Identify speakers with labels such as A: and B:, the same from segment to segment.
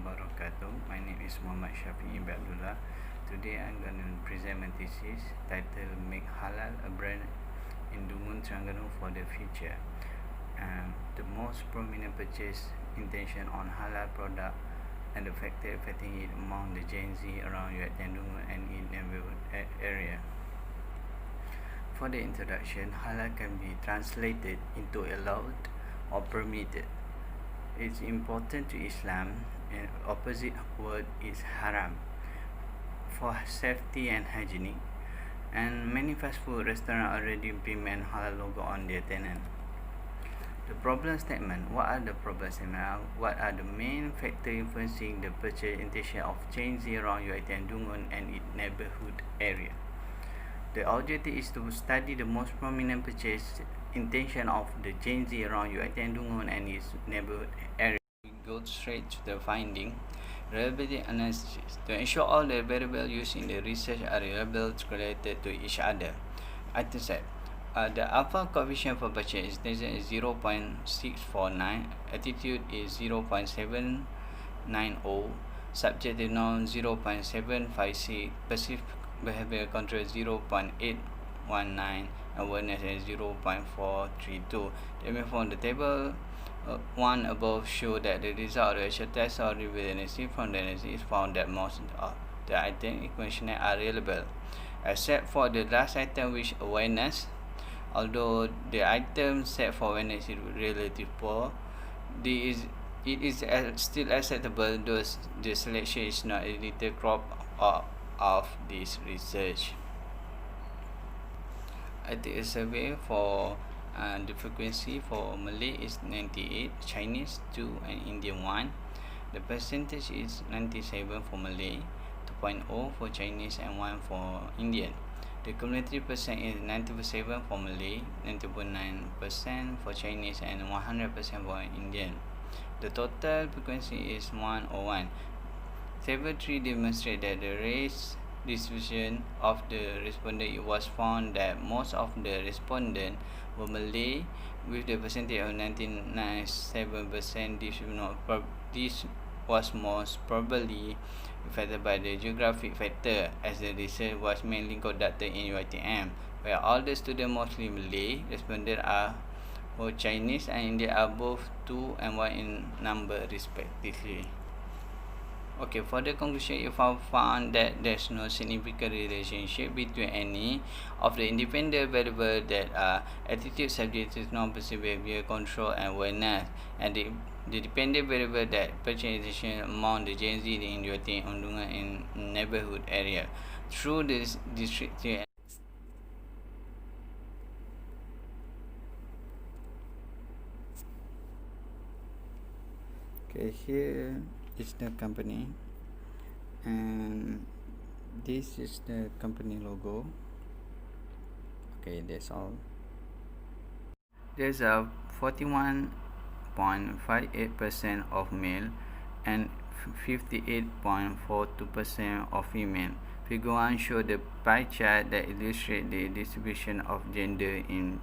A: wabarakatuh. My name is Muhammad Shafi'i Abdullah. Today I'm going to present my thesis titled Make Halal a Brand in Dungun, Terengganu for the Future. The most prominent purchase intention on halal product and the factor affecting it among the Gen Z around UiTM Dungun and in Neighbourhood Area. For the introduction, halal can be translated into allowed or permitted. It's important to Islam, and opposite word is haram for safety and hygienic, and many fast food restaurants already implement halal logo on their tenant. The problem statement. What are the problem statement? What are the main factors influencing the purchase intention of Gen Z around UiTM Dungun and its neighborhood area? The objective is to study the most prominent purchase intention of the Gen Z around UiTM Dungun and its neighborhood area. We go straight to the finding. Reliability analysis. To ensure all the variables used in the research are reliable related to each other. Item set. The alpha coefficient for purchase intention is 0.649, attitude is 0.790, subjective norm 0.756, perceived behavior control 0.819, awareness is 0.432. From the table 1 above show that the result of the actual test or review analysis from the analysis found that most of the items in questionnaire are reliable, except for the last item, which awareness. Although the item set for awareness is relatively poor, it is still acceptable, though the selection is not a little crop of this research. I did a survey for the frequency for Malay is 98, Chinese 2, and Indian 1. The percentage is 97 for Malay, 2.0 for Chinese, and 1 for Indian. The cumulative percent is 97% for Malay, 90.9% for Chinese, and 100% for Indian. The total frequency is 101. Table 3 demonstrates that the race distribution of the respondent. It was found that most of the respondents were Malay, with the percentage of 97%. This was most probably affected by the geographic factor, as the research was mainly conducted in UiTM, where all the students, mostly Malay, respondents are both Chinese and Indian are both 2 and 1 in number respectively. Okay, for the conclusion, if I found that there's no significant relationship between any of the independent variables that are attitude, subjective, non-perceived behavior, control, and awareness, and the dependent variable that purchase among the Gen Z in UiTM Dungun in neighborhood area through this district. Okay, here is the company, and this is the company logo. Okay, that's all. There's a 41.58% of male and 58.42% of female. Figure 1 shows the pie chart that illustrates the distribution of gender in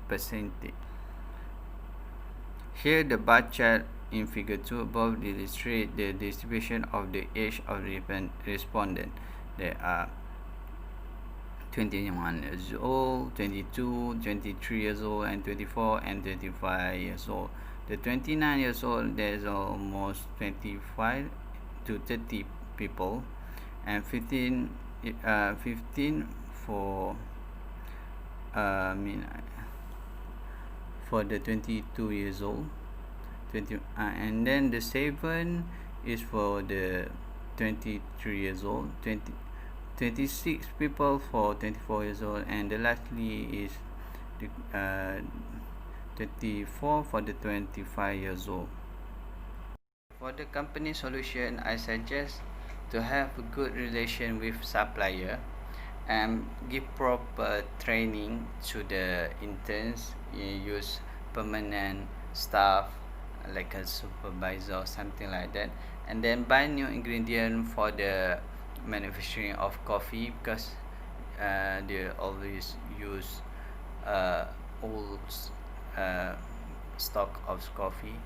A: percentage. Here the bar chart in figure 2 above illustrates the distribution of the age of the respondent. There are 21 years old, 22, 23 years old, and 24 and 35 years old. The 29 years old, there's almost 25 to 30 people, and 15 for for the 22 years old, 20, and then the 7 is for the 23 years old, 26 people for 24 years old, and the lastly is the 24 for the 25 years old. For the company solution, I suggest to have a good relation with supplier and give proper training to the interns. You use permanent staff like a supervisor or something like that, and then buy new ingredient for the manufacturing of coffee, because they always use old stock of coffee,